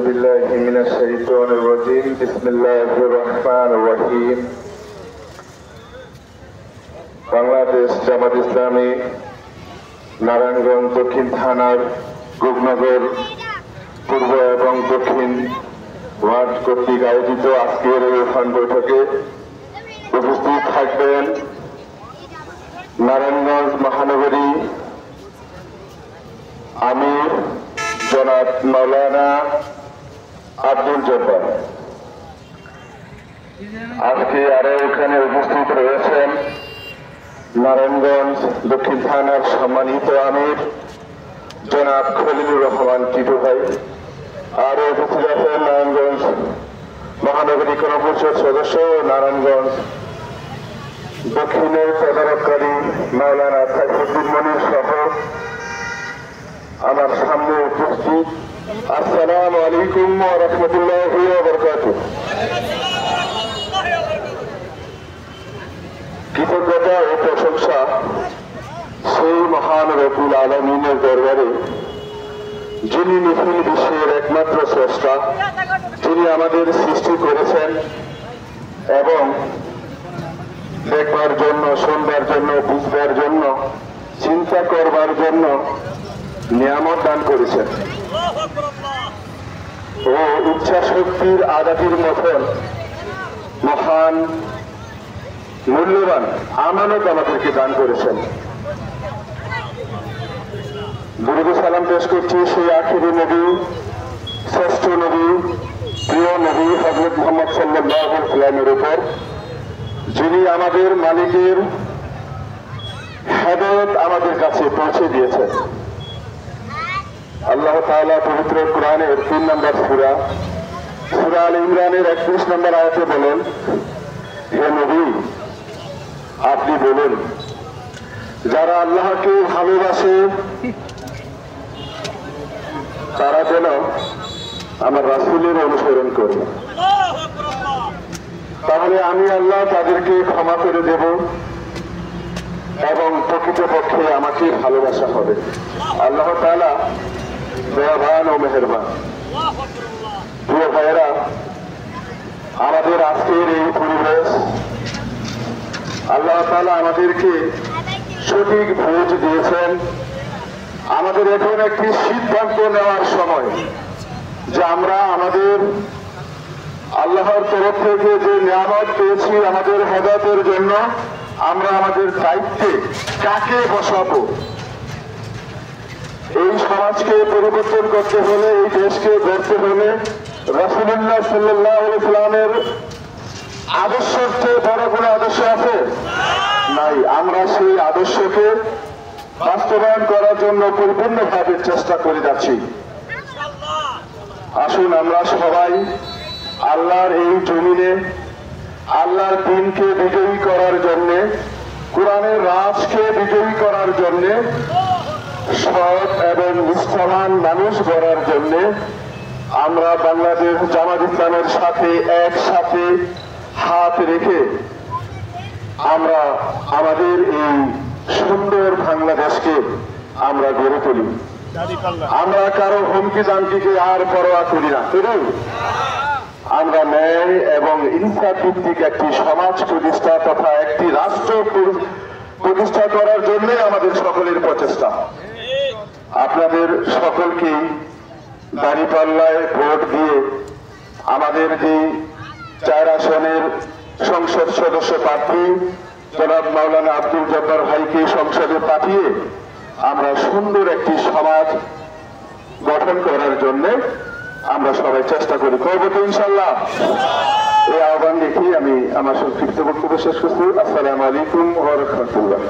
بالله من الشيطان الرجيم بسم الله الرحمن الرحيم বাংলাদেশ জামাত ইসলামী নারায়ণগঞ্জ দক্ষিণ থানার গোপনগর পূর্ব এবং দক্ষিণ ওয়ার্ড কর্তৃক আয়োজিত আজকের এই উত্থান বৈঠকে উপস্থিত থাকবেন নারায়ণগঞ্জ মহানগরী আমির জনাব মাওলানা আব্দুল জব্বার। আজকে আরো এখানে উপস্থিত রয়েছেন নারায়ণগঞ্জ দক্ষিণ থানার সম্মানিত আমির জনাব খলিলুর রহমান টিটু ভাই। আরো উপস্থিত আছেন নারায়ণগঞ্জ মহানগরী কর্মপরিষদ সদস্য নারায়ণগঞ্জ দক্ষিণের তদারককারী মাওলানা সাইফুদ্দিন মনির সহ আমার সামনে উপস্থিত। আসসালামু আলাইকুম ওয়া রাহমাতুল্লাহি ওয়া বারাকাতুহু। কৃতজ্ঞতা ও প্রশংসা সেই মহান রব্বুল আলামিনের দরবারে, যিনি নিখিল বিশ্বের একমাত্র স্রষ্টা, যিনি আমাদের সৃষ্টি করেছেন এবং দেখবার জন্য, শুনবার জন্য, বুঝবার জন্য, চিন্তা করবার জন্য নিয়ামত দান করেছেন ও ইচ্ছা শক্তির আদাতির মতন মহান মূল্যবান আমানত আমাদেরকে দান করেছেন। দুরূদ সালাম পেশ করছি সেই আখিরি নবী, শ্রেষ্ঠ নবী, প্রিয় নবী হযরত মুহাম্মদ সাল্লাল্লাহু আলাইহি ওয়াসাল্লামের উপর, যিনি আমাদের মালিকের হেদায়েত আমাদের কাছে পৌঁছে দিয়েছেন। আল্লাহ তাআলা পবিত্র কোরআনের 3 নম্বর সূরা আল ইমরানের 31 নম্বর আয়াতে বলেন, হে নবী আপনি বলুন, যারা আল্লাহকে ভালোবাসে তারা যেন আমার রাসূলের অনুসরণ করে, তাহলে আমি আল্লাহ তাদেরকে ক্ষমা করে দেব এবং প্রকৃতপক্ষে আমাকে ভালোবাসা হবে। আল্লাহ তাআলা দয়াবান ও মেহেরবান। প্রিয় ভাইয়েরা, আমাদের আজকের এই পরিবেশ আল্লাহ তাআলা আমাদেরকে সঠিক বুঝ দিয়েছেন। আমাদের এখন একটি সিদ্ধান্ত নেওয়ার সময় যে আমরা আমাদের আল্লাহর তরফ থেকে যে নিয়ামত পেয়েছি আমাদের হেদায়েতের জন্য, আমরা আমাদের দায়িত্বে কাকে বসাবো। এই সমাজকে পরিবর্তন করতে হলে, এই দেশকে গড়তে হলে রাসূলুল্লাহ সাল্লাল্লাহু আলাইহি ওয়াসাল্লামের আদর্শের চেয়ে বড় কোনো আদর্শ আছে? নাই। আমরা সেই আদর্শকে বাস্তবায়ন করার জন্য পরিপূর্ণভাবে চেষ্টা করে যাচ্ছি। আসুন আমরা সবাই আল্লাহর এই জমিনে আল্লাহর দ্বীনকে বিজয়ী করার জন্য, কোরআনের রাজকে বিজয়ী করার জন্য, সৎ এবং নিষ্ঠাবান মানুষ গড়ার জন্য আমরা বাংলাদেশ জামাত ইসলামের সাথে একসাথে হাত রেখে আমরা আমাদের এই সুন্দর বাংলাদেশকে আমরা গড়ে তুলি। আমরা কারো হুমকি জামকিকে আর পরোয়া করি না। আমরা ন্যায় এবং ইনসাফ ভিত্তিক একটি সমাজ প্রতিষ্ঠা তথা একটি রাষ্ট্র প্রতিষ্ঠা করার জন্য আমাদের সকলের প্রচেষ্টা। আপনাদের সকলকেই দাঁড়িপাল্লায় ভোট দিয়ে আমাদের যে 4 আসনের সংসদ সদস্য প্রার্থী জনাব মাওলানা আব্দুল জব্বার ভাইকে সংসদে পাঠিয়ে আমরা সুন্দর একটি সমাজ গঠন করার জন্য আমরা সবাই চেষ্টা করি। করবো তো ইনশাল্লাহ? এই আহ্বান দেখি আমি আমার সংক্ষিপ্ত বক্তব্য শেষ করছি। আসসালামু আলাইকুম ওয়া রাহমাতুল্লাহ।